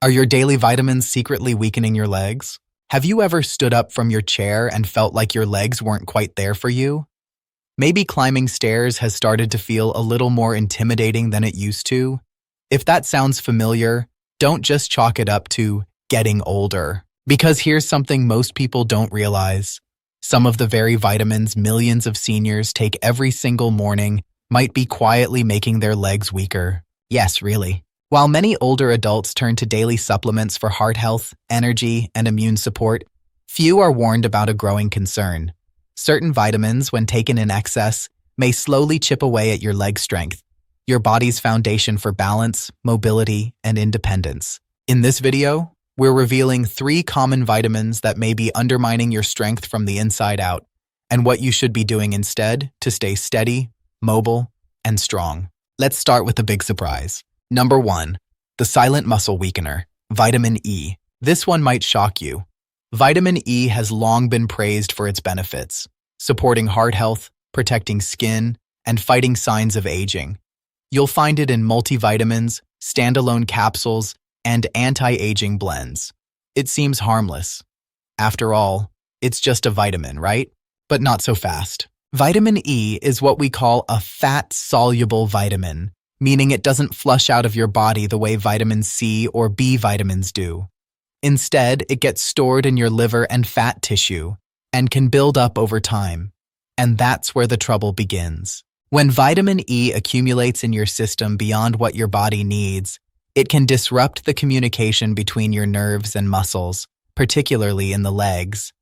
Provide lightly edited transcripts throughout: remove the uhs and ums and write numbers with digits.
Are your daily vitamins secretly weakening your legs? Have you ever stood up from your chair and felt like your legs weren't quite there for you? Maybe climbing stairs has started to feel a little more intimidating than it used to. If that sounds familiar, don't just chalk it up to getting older. Because here's something most people don't realize. Some of the very vitamins millions of seniors take every single morning might be quietly making their legs weaker. Yes, really. While many older adults turn to daily supplements for heart health, energy, and immune support, few are warned about a growing concern. Certain vitamins, when taken in excess, may slowly chip away at your leg strength, your body's foundation for balance, mobility, and independence. In this video, we're revealing 3 common vitamins that may be undermining your strength from the inside out, and what you should be doing instead to stay steady, mobile, and strong. Let's start with the big surprise. Number 1. The silent muscle weakener, vitamin E. This one might shock you. Vitamin E has long been praised for its benefits, supporting heart health, protecting skin, and fighting signs of aging. You'll find it in multivitamins, standalone capsules, and anti-aging blends. It seems harmless. After all, it's just a vitamin, right? But not so fast. Vitamin E is what we call a fat-soluble vitamin, meaning it doesn't flush out of your body the way vitamin C or B vitamins do. Instead, it gets stored in your liver and fat tissue and can build up over time. And that's where the trouble begins. When vitamin E accumulates in your system beyond what your body needs, it can disrupt the communication between your nerves and muscles, particularly in the legs.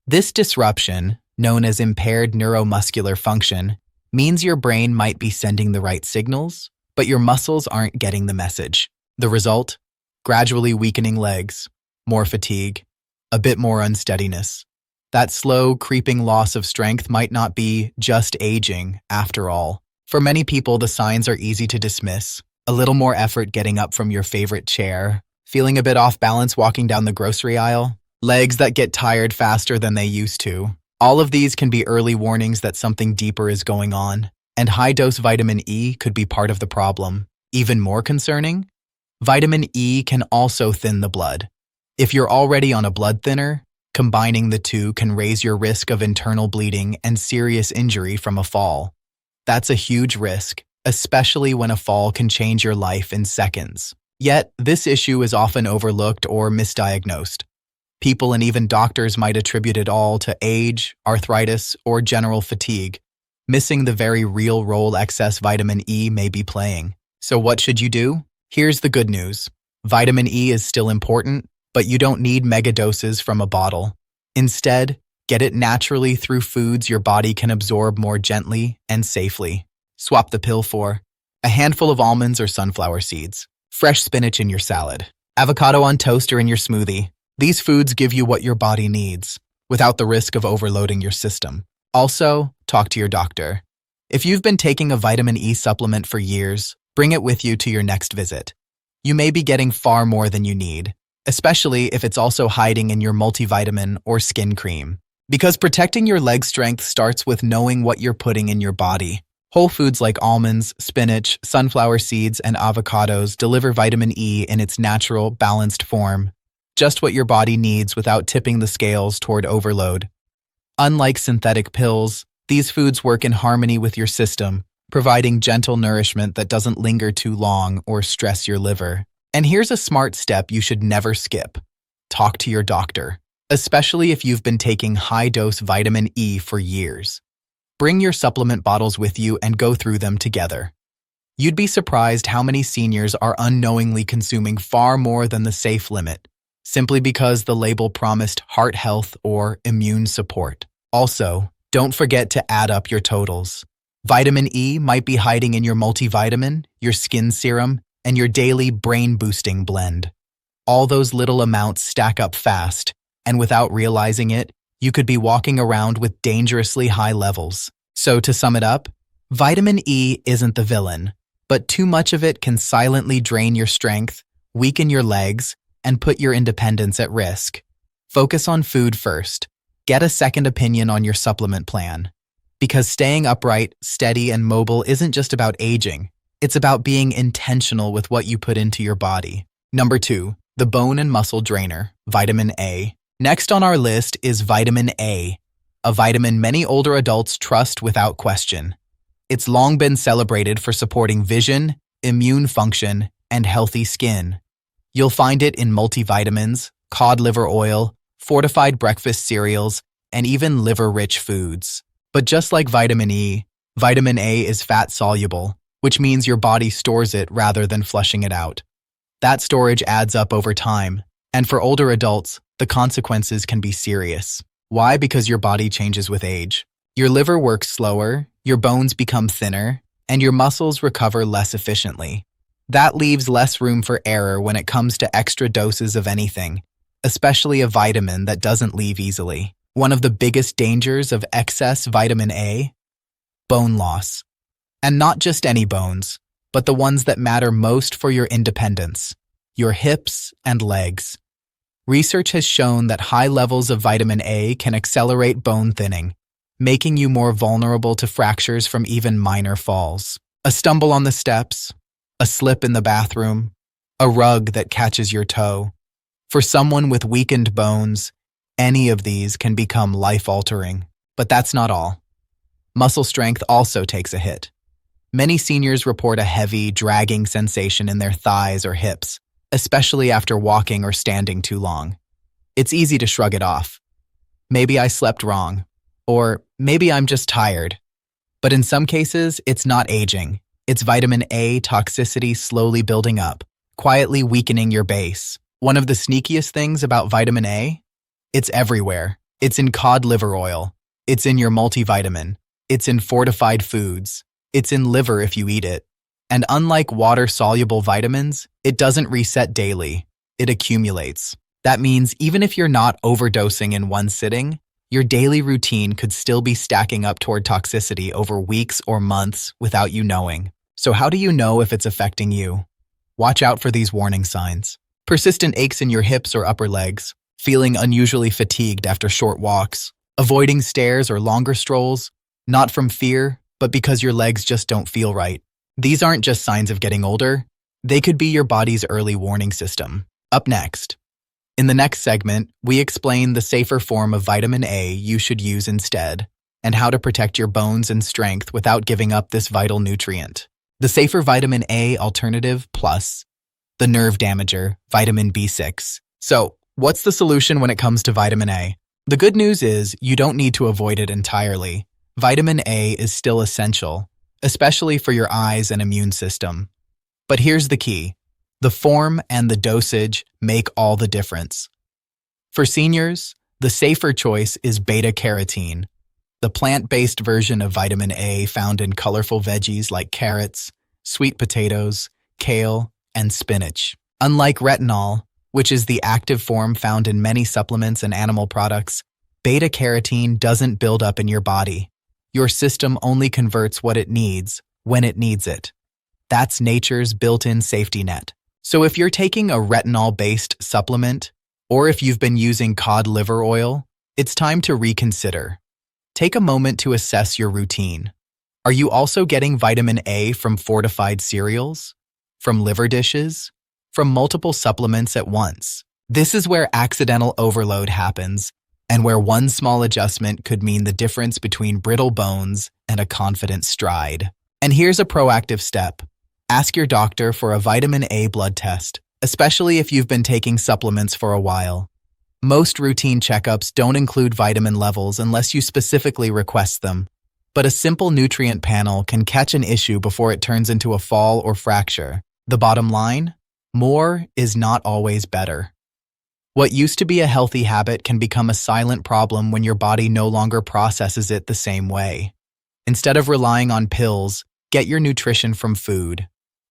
This disruption, known as impaired neuromuscular function, means your brain might be sending the right signals, but your muscles aren't getting the message. The result? Gradually weakening legs, more fatigue, a bit more unsteadiness. That slow, creeping loss of strength might not be just aging, after all. For many people, the signs are easy to dismiss. A little more effort getting up from your favorite chair, feeling a bit off balance walking down the grocery aisle, legs that get tired faster than they used to. All of these can be early warnings that something deeper is going on, and high-dose vitamin E could be part of the problem. Even more concerning, vitamin E can also thin the blood. If you're already on a blood thinner, combining the two can raise your risk of internal bleeding and serious injury from a fall. That's a huge risk, especially when a fall can change your life in seconds. Yet, this issue is often overlooked or misdiagnosed. People and even doctors might attribute it all to age, arthritis, or general fatigue, missing the very real role excess vitamin E may be playing. So what should you do? Here's the good news. Vitamin E is still important, but you don't need mega doses from a bottle. Instead, get it naturally through foods your body can absorb more gently and safely. Swap the pill for a handful of almonds or sunflower seeds, fresh spinach in your salad, avocado on toast or in your smoothie. These foods give you what your body needs, without the risk of overloading your system. Also, talk to your doctor. If you've been taking a vitamin E supplement for years, bring it with you to your next visit. You may be getting far more than you need, especially if it's also hiding in your multivitamin or skin cream. Because protecting your leg strength starts with knowing what you're putting in your body. Whole foods like almonds, spinach, sunflower seeds, and avocados deliver vitamin E in its natural, balanced form. Just what your body needs without tipping the scales toward overload. Unlike synthetic pills, these foods work in harmony with your system, providing gentle nourishment that doesn't linger too long or stress your liver. And here's a smart step you should never skip. Talk to your doctor, especially if you've been taking high-dose vitamin E for years. Bring your supplement bottles with you and go through them together. You'd be surprised how many seniors are unknowingly consuming far more than the safe limit, simply because the label promised heart health or immune support. Also, don't forget to add up your totals. Vitamin E might be hiding in your multivitamin, your skin serum, and your daily brain-boosting blend. All those little amounts stack up fast, and without realizing it, you could be walking around with dangerously high levels. So to sum it up, vitamin E isn't the villain, but too much of it can silently drain your strength, weaken your legs, and put your independence at risk. Focus on food first. Get a second opinion on your supplement plan. Because staying upright, steady, and mobile isn't just about aging. It's about being intentional with what you put into your body. Number 2. the bone and muscle drainer, vitamin A. Next on our list is vitamin A, a vitamin many older adults trust without question. It's long been celebrated for supporting vision, immune function, and healthy skin. You'll find it in multivitamins, cod liver oil, fortified breakfast cereals, and even liver-rich foods. But just like vitamin E, vitamin A is fat-soluble, which means your body stores it rather than flushing it out. That storage adds up over time, and for older adults, the consequences can be serious. Why? Because your body changes with age. Your liver works slower, your bones become thinner, and your muscles recover less efficiently. That leaves less room for error when it comes to extra doses of anything, especially a vitamin that doesn't leave easily. One of the biggest dangers of excess vitamin A? Bone loss. And not just any bones, but the ones that matter most for your independence, your hips and legs. Research has shown that high levels of vitamin A can accelerate bone thinning, making you more vulnerable to fractures from even minor falls. A stumble on the steps, a slip in the bathroom, a rug that catches your toe. For someone with weakened bones, any of these can become life-altering. But that's not all. Muscle strength also takes a hit. Many seniors report a heavy, dragging sensation in their thighs or hips, especially after walking or standing too long. It's easy to shrug it off. Maybe I slept wrong, or maybe I'm just tired. But in some cases, it's not aging. It's vitamin A toxicity slowly building up, quietly weakening your base. One of the sneakiest things about vitamin A? It's everywhere. It's in cod liver oil. It's in your multivitamin. It's in fortified foods. It's in liver if you eat it. And unlike water-soluble vitamins, it doesn't reset daily. It accumulates. That means even if you're not overdosing in one sitting, your daily routine could still be stacking up toward toxicity over weeks or months without you knowing. So how do you know if it's affecting you? Watch out for these warning signs. Persistent aches in your hips or upper legs, feeling unusually fatigued after short walks, avoiding stairs or longer strolls, not from fear, but because your legs just don't feel right. These aren't just signs of getting older. They could be your body's early warning system. Up next. In the next segment, we explain the safer form of vitamin A you should use instead, and how to protect your bones and strength without giving up this vital nutrient. The safer vitamin A alternative plus the nerve damager, vitamin B6. So, what's the solution when it comes to vitamin A? The good news is you don't need to avoid it entirely. Vitamin A is still essential, especially for your eyes and immune system. But here's the key. The form and the dosage make all the difference. For seniors, the safer choice is beta-carotene, the plant-based version of vitamin A found in colorful veggies like carrots, sweet potatoes, kale, and spinach. Unlike retinol, which is the active form found in many supplements and animal products, beta-carotene doesn't build up in your body. Your system only converts what it needs when it needs it. That's nature's built-in safety net. So if you're taking a retinol-based supplement, or if you've been using cod liver oil, it's time to reconsider. Take a moment to assess your routine. Are you also getting vitamin A from fortified cereals? From liver dishes? From multiple supplements at once? This is where accidental overload happens, and where one small adjustment could mean the difference between brittle bones and a confident stride. And here's a proactive step. Ask your doctor for a vitamin A blood test, especially if you've been taking supplements for a while. Most routine checkups don't include vitamin levels unless you specifically request them, but a simple nutrient panel can catch an issue before it turns into a fall or fracture. The bottom line? More is not always better. What used to be a healthy habit can become a silent problem when your body no longer processes it the same way. Instead of relying on pills, get your nutrition from food.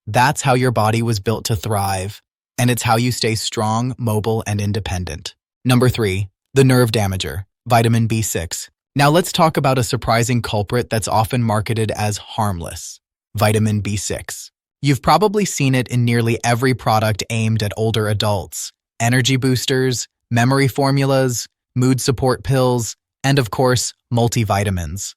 That's how your body was built to thrive, and it's how you stay strong, mobile, and independent. Number 3, the nerve damager, vitamin B6. Now let's talk about a surprising culprit that's often marketed as harmless, vitamin B6. You've probably seen it in nearly every product aimed at older adults. Energy boosters, memory formulas, mood support pills, and of course, multivitamins.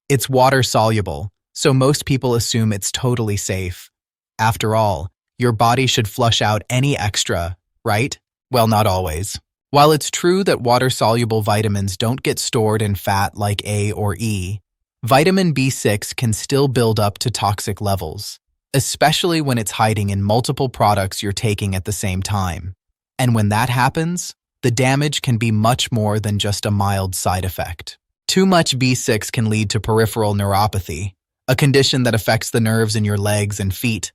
It's water-soluble, so most people assume it's totally safe. After all, your body should flush out any extra, right? Well, not always. While it's true that water-soluble vitamins don't get stored in fat like A or E, vitamin B6 can still build up to toxic levels, especially when it's hiding in multiple products you're taking at the same time. And when that happens, the damage can be much more than just a mild side effect. Too much B6 can lead to peripheral neuropathy, a condition that affects the nerves in your legs and feet.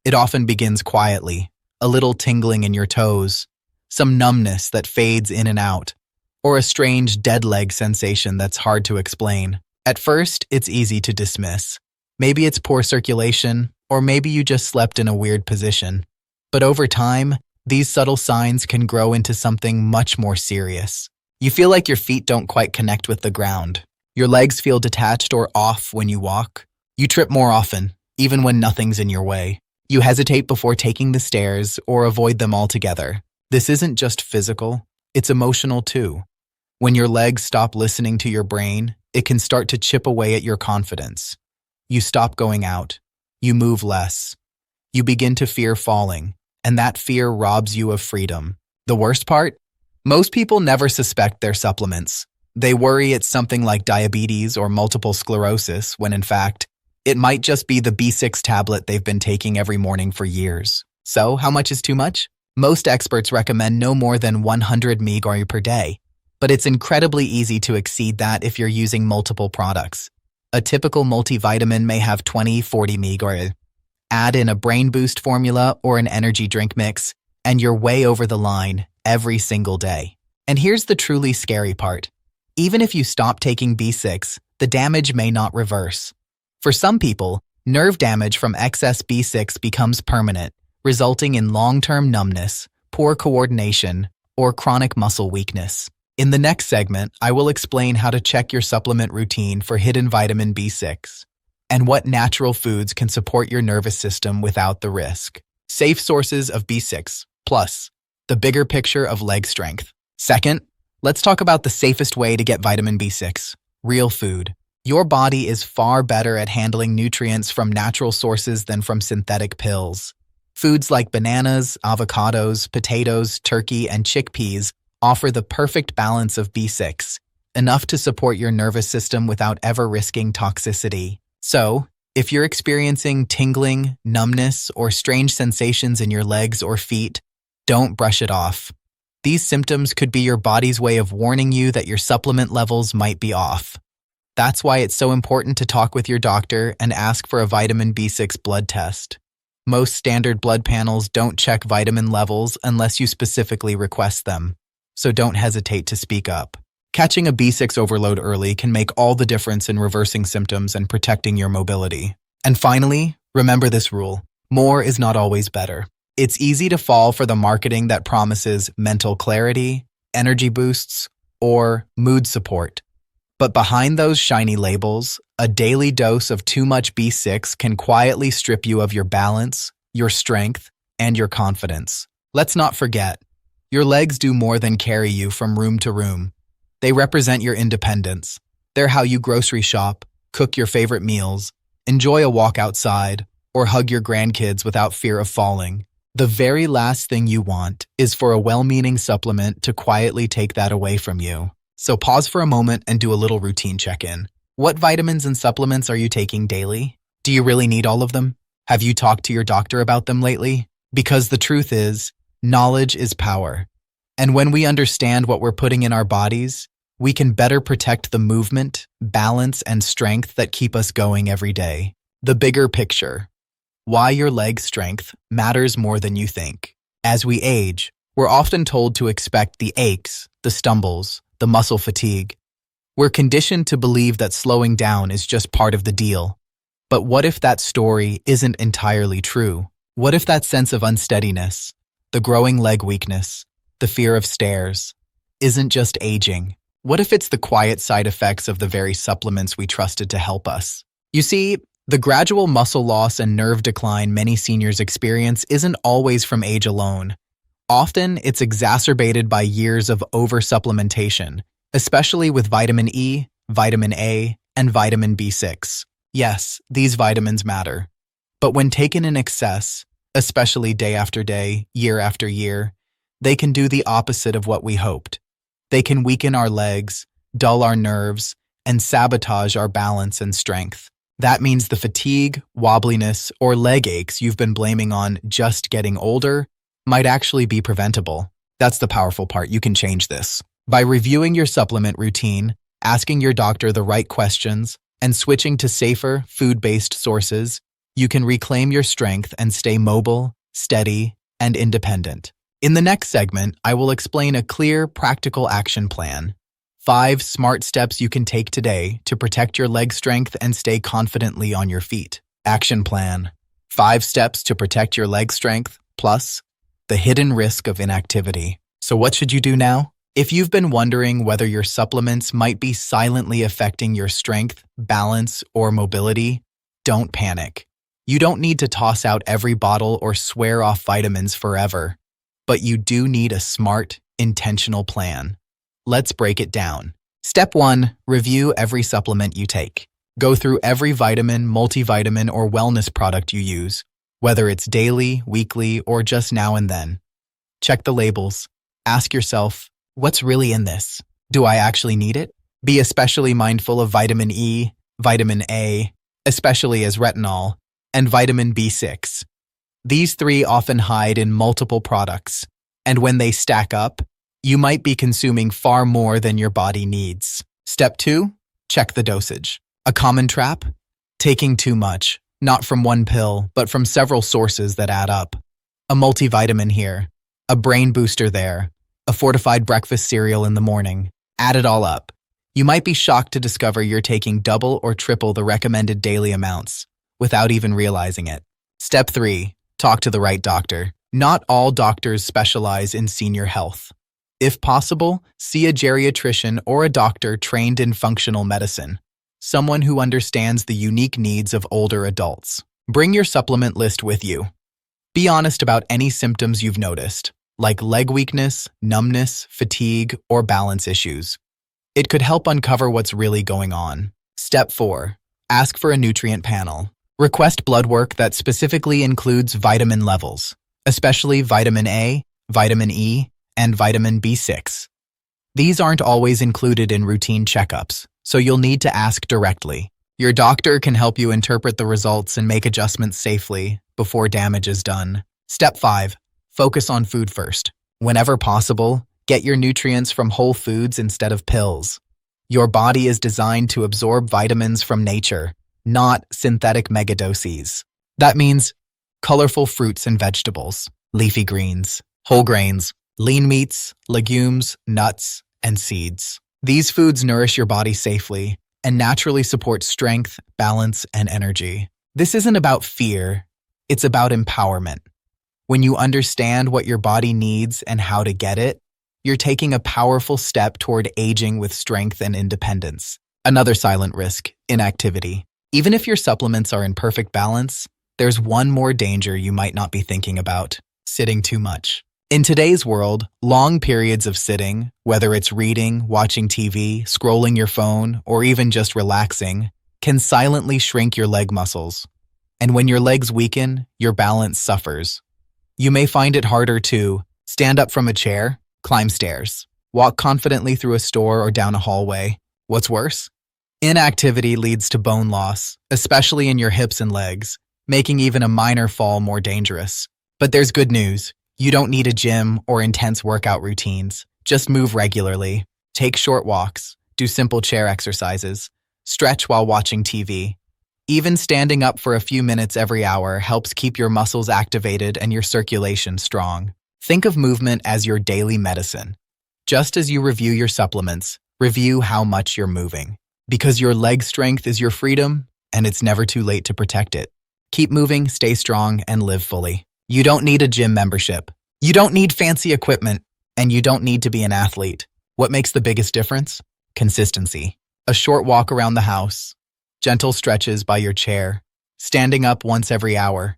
It often begins quietly, a little tingling in your toes, some numbness that fades in and out, or a strange dead leg sensation that's hard to explain. At first, it's easy to dismiss. Maybe it's poor circulation, or maybe you just slept in a weird position. But over time, these subtle signs can grow into something much more serious. You feel like your feet don't quite connect with the ground. Your legs feel detached or off when you walk. You trip more often, even when nothing's in your way. You hesitate before taking the stairs or avoid them altogether. This isn't just physical, it's emotional too. When your legs stop listening to your brain, it can start to chip away at your confidence. You stop going out. You move less. You begin to fear falling, and that fear robs you of freedom. The worst part? Most people never suspect their supplements. They worry it's something like diabetes or multiple sclerosis, when in fact, it might just be the B6 tablet they've been taking every morning for years. So, how much is too much? Most experts recommend no more than 100 mg per day, but it's incredibly easy to exceed that if you're using multiple products. A typical multivitamin may have 20-40 mg. Add in a brain boost formula or an energy drink mix, and you're way over the line every single day. And here's the truly scary part. Even if you stop taking B6, the damage may not reverse. For some people, nerve damage from excess B6 becomes permanent, resulting in long-term numbness, poor coordination, or chronic muscle weakness. In the next segment, I will explain how to check your supplement routine for hidden vitamin B6 and what natural foods can support your nervous system without the risk. Safe sources of B6, plus the bigger picture of leg strength. Second, let's talk about the safest way to get vitamin B6, real food. Your body is far better at handling nutrients from natural sources than from synthetic pills. Foods like bananas, avocados, potatoes, turkey, and chickpeas offer the perfect balance of B6, enough to support your nervous system without ever risking toxicity. So, if you're experiencing tingling, numbness, or strange sensations in your legs or feet, don't brush it off. These symptoms could be your body's way of warning you that your supplement levels might be off. That's why it's so important to talk with your doctor and ask for a vitamin B6 blood test. Most standard blood panels don't check vitamin levels unless you specifically request them, so don't hesitate to speak up. Catching a B6 overload early can make all the difference in reversing symptoms and protecting your mobility. And finally, remember this rule: more is not always better. It's easy to fall for the marketing that promises mental clarity, energy boosts, or mood support. But behind those shiny labels, a daily dose of too much B6 can quietly strip you of your balance, your strength, and your confidence. Let's not forget, your legs do more than carry you from room to room. They represent your independence. They're how you grocery shop, cook your favorite meals, enjoy a walk outside, or hug your grandkids without fear of falling. The very last thing you want is for a well-meaning supplement to quietly take that away from you. So pause for a moment and do a little routine check-in. What vitamins and supplements are you taking daily? Do you really need all of them? Have you talked to your doctor about them lately? Because the truth is, knowledge is power. And when we understand what we're putting in our bodies, we can better protect the movement, balance, and strength that keep us going every day. The bigger picture. Why your leg strength matters more than you think. As we age, we're often told to expect the aches, the stumbles, the muscle fatigue. We're conditioned to believe that slowing down is just part of the deal. But what if that story isn't entirely true? What if that sense of unsteadiness, the growing leg weakness, the fear of stairs, isn't just aging? What if it's the quiet side effects of the very supplements we trusted to help us? You see, the gradual muscle loss and nerve decline many seniors experience isn't always from age alone. Often, it's exacerbated by years of over-supplementation, especially with vitamin E, vitamin A, and vitamin B6. Yes, these vitamins matter. But when taken in excess, especially day after day, year after year, they can do the opposite of what we hoped. They can weaken our legs, dull our nerves, and sabotage our balance and strength. That means the fatigue, wobbliness, or leg aches you've been blaming on just getting older might actually be preventable. That's the powerful part. You can change this. By reviewing your supplement routine, asking your doctor the right questions, and switching to safer, food-based sources, you can reclaim your strength and stay mobile, steady, and independent. In the next segment, I will explain a clear, practical action plan. 5 smart steps you can take today to protect your leg strength and stay confidently on your feet. Action plan. 5 steps to protect your leg strength, plus the hidden risk of inactivity. So what should you do now? If you've been wondering whether your supplements might be silently affecting your strength, balance, or mobility, don't panic. You don't need to toss out every bottle or swear off vitamins forever, but you do need a smart, intentional plan. Let's break it down. Step 1. Review every supplement you take. Go through every vitamin, multivitamin, or wellness product you use, whether it's daily, weekly, or just now and then. Check the labels. Ask yourself, what's really in this? Do I actually need it? Be especially mindful of vitamin E, vitamin A, especially as retinol, and vitamin B6. These 3 often hide in multiple products, and when they stack up, you might be consuming far more than your body needs. Step 2. Check the dosage. A common trap? Taking too much, not from one pill, but from several sources that add up. A multivitamin here, a brain booster there, a fortified breakfast cereal in the morning. Add it all up. You might be shocked to discover you're taking double or triple the recommended daily amounts without even realizing it. Step 3. Talk to the right doctor. Not all doctors specialize in senior health. If possible, see a geriatrician or a doctor trained in functional medicine, someone who understands the unique needs of older adults. Bring your supplement list with you. Be honest about any symptoms you've noticed, like leg weakness, numbness, fatigue, or balance issues. It could help uncover what's really going on. Step 4. Ask for a nutrient panel. Request blood work that specifically includes vitamin levels, especially vitamin A, vitamin E, and vitamin B6. These aren't always included in routine checkups, so you'll need to ask directly. Your doctor can help you interpret the results and make adjustments safely before damage is done. Step 5. Focus on food first. Whenever possible, get your nutrients from whole foods instead of pills. Your body is designed to absorb vitamins from nature, not synthetic megadoses. That means colorful fruits and vegetables, leafy greens, whole grains, lean meats, legumes, nuts, and seeds. These foods nourish your body safely and naturally support strength, balance, and energy. This isn't about fear, it's about empowerment. When you understand what your body needs and how to get it, you're taking a powerful step toward aging with strength and independence. Another silent risk, inactivity. Even if your supplements are in perfect balance, there's one more danger you might not be thinking about: sitting too much. In today's world, long periods of sitting, whether it's reading, watching TV, scrolling your phone, or even just relaxing, can silently shrink your leg muscles. And when your legs weaken, your balance suffers. You may find it harder to stand up from a chair, climb stairs, walk confidently through a store or down a hallway. What's worse? Inactivity leads to bone loss, especially in your hips and legs, making even a minor fall more dangerous. But there's good news. You don't need a gym or intense workout routines. Just move regularly. Take short walks. Do simple chair exercises. Stretch while watching TV. Even standing up for a few minutes every hour helps keep your muscles activated and your circulation strong. Think of movement as your daily medicine. Just as you review your supplements, review how much you're moving. Because your leg strength is your freedom, and it's never too late to protect it. Keep moving, stay strong, and live fully. You don't need a gym membership. You don't need fancy equipment, and you don't need to be an athlete. What makes the biggest difference? Consistency. A short walk around the house, gentle stretches by your chair, standing up once every hour.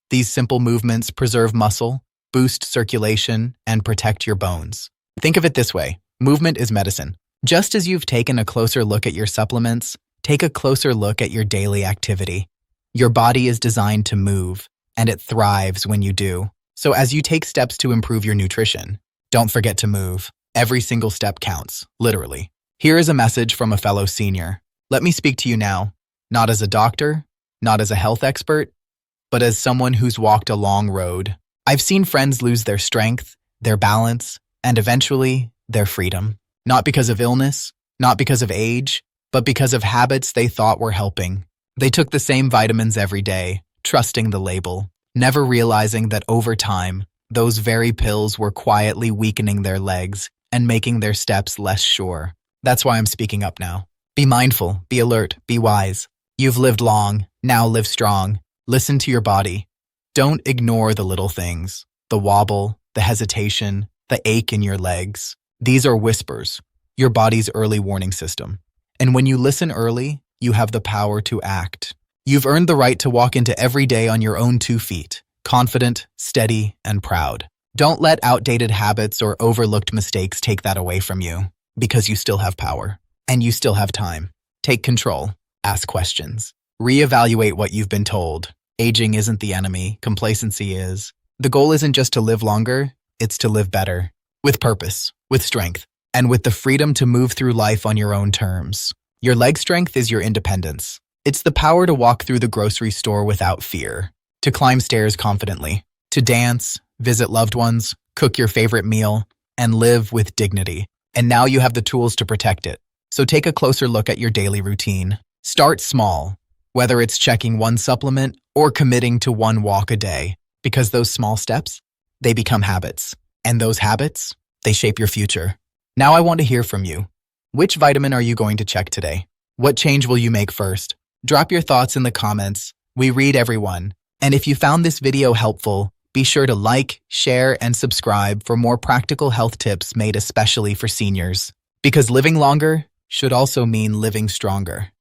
These simple movements preserve muscle, boost circulation, and protect your bones. Think of it this way: movement is medicine. Just as you've taken a closer look at your supplements, take a closer look at your daily activity. Your body is designed to move, and it thrives when you do. So as you take steps to improve your nutrition, Don't forget to move. Every single step counts, literally. Here is a message from a fellow senior. Let me speak to you now, not as a doctor, not as a health expert, but as someone who's walked a long road. I've seen friends lose their strength, their balance, and eventually, their freedom. Not because of illness, not because of age, but because of habits they thought were helping. They took the same vitamins every day, trusting the label, never realizing that over time, those very pills were quietly weakening their legs and making their steps less sure. That's why I'm speaking up now. Be mindful, be alert, be wise. You've lived long, now live strong. Listen to your body. Don't ignore the little things, the wobble, the hesitation, the ache in your legs. These are whispers, your body's early warning system. And when you listen early, you have the power to act. You've earned the right to walk into every day on your own 2 feet, confident, steady, and proud. Don't let outdated habits or overlooked mistakes take that away from you, because you still have power, and you still have time. Take control, ask questions, reevaluate what you've been told. Aging isn't the enemy, complacency is. The goal isn't just to live longer, it's to live better, with purpose, with strength, and with the freedom to move through life on your own terms. Your leg strength is your independence. It's the power to walk through the grocery store without fear, to climb stairs confidently, to dance, visit loved ones, cook your favorite meal, and live with dignity. And now you have the tools to protect it. So take a closer look at your daily routine. Start small, whether it's checking one supplement or committing to 1 walk a day, because those small steps, they become habits. And those habits, they shape your future. Now I want to hear from you. Which vitamin are you going to check today? What change will you make first? Drop your thoughts in the comments. We read everyone. And if you found this video helpful, be sure to like, share, and subscribe for more practical health tips made especially for seniors. Because living longer should also mean living stronger.